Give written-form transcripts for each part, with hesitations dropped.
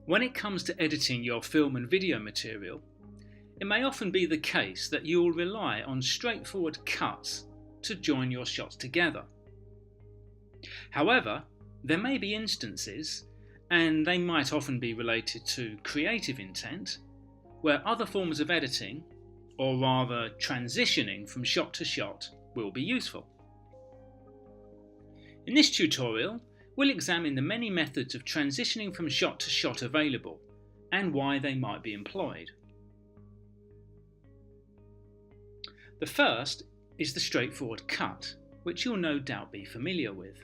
When it comes to editing your film and video material, it may often be the case that you will rely on straightforward cuts to join your shots together. However, there may be instances, and they might often be related to creative intent, where other forms of editing, or rather transitioning from shot to shot, will be useful. In this tutorial, we'll examine the many methods of transitioning from shot to shot available and why they might be employed. The first is the straightforward cut, which you'll no doubt be familiar with.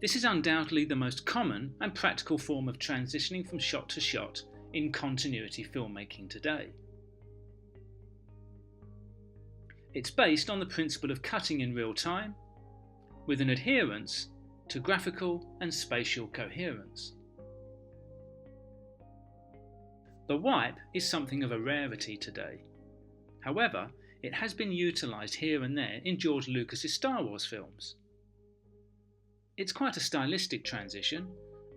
This is undoubtedly the most common and practical form of transitioning from shot to shot in continuity filmmaking today. It's based on the principle of cutting in real time, with an adherence to graphical and spatial coherence. The wipe is something of a rarity today. However, it has been utilised here and there in George Lucas's Star Wars films. It's quite a stylistic transition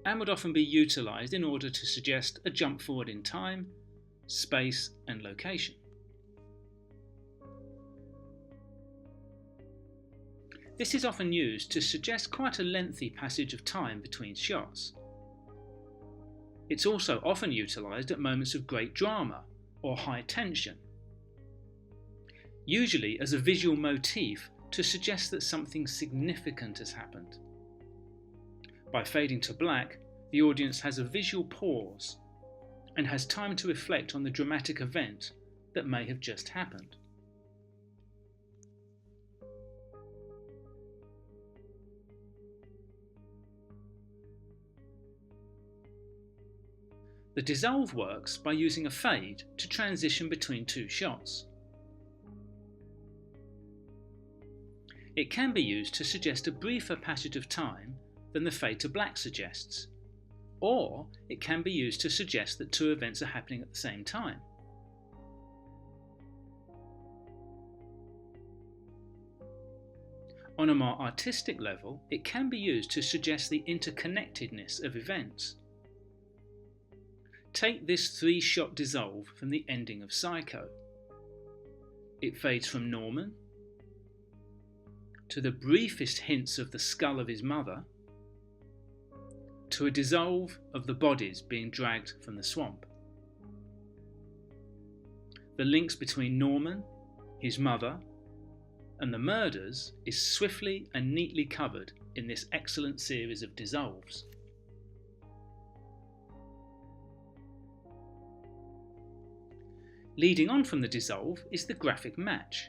and would often be utilised in order to suggest a jump forward in time, space and location. This is often used to suggest quite a lengthy passage of time between shots. It's also often utilised at moments of great drama or high tension, usually as a visual motif to suggest that something significant has happened. By fading to black, the audience has a visual pause and has time to reflect on the dramatic event that may have just happened. The dissolve works by using a fade to transition between two shots. It can be used to suggest a briefer passage of time than the fade to black suggests, or it can be used to suggest that two events are happening at the same time. On a more artistic level, it can be used to suggest the interconnectedness of events. Take this 3-shot dissolve from the ending of Psycho. It fades from Norman to the briefest hints of the skull of his mother, to a dissolve of the bodies being dragged from the swamp. The links between Norman, his mother, and the murders is swiftly and neatly covered in this excellent series of dissolves. Leading on from the dissolve is the graphic match.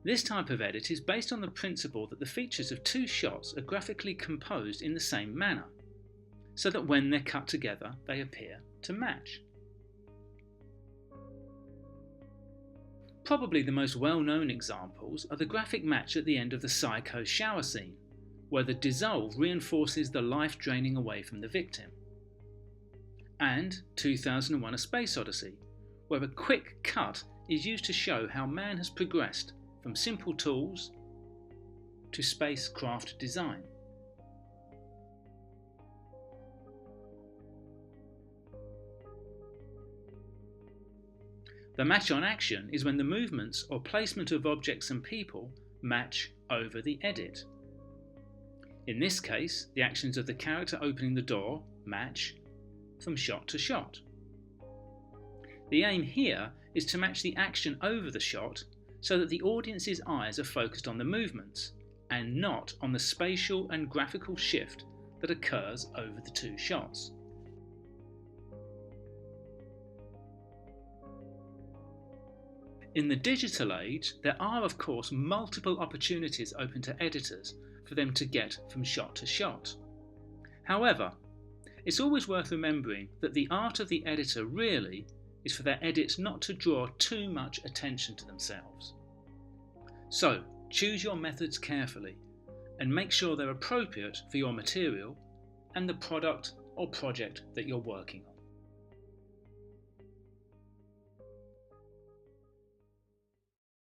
This type of edit is based on the principle that the features of two shots are graphically composed in the same manner, so that when they're cut together they appear to match. Probably the most well-known examples are the graphic match at the end of the Psycho shower scene, where the dissolve reinforces the life draining away from the victim, and 2001: A Space Odyssey, where a quick cut is used to show how man has progressed from simple tools to spacecraft design. The match on action is when the movements or placement of objects and people match over the edit. In this case, the actions of the character opening the door match from shot to shot. The aim here is to match the action over the shot so that the audience's eyes are focused on the movements and not on the spatial and graphical shift that occurs over the two shots. In the digital age, there are of course multiple opportunities open to editors for them to get from shot to shot. However, it's always worth remembering that the art of the editor really is for their edits not to draw too much attention to themselves. So, choose your methods carefully and make sure they're appropriate for your material and the product or project that you're working on.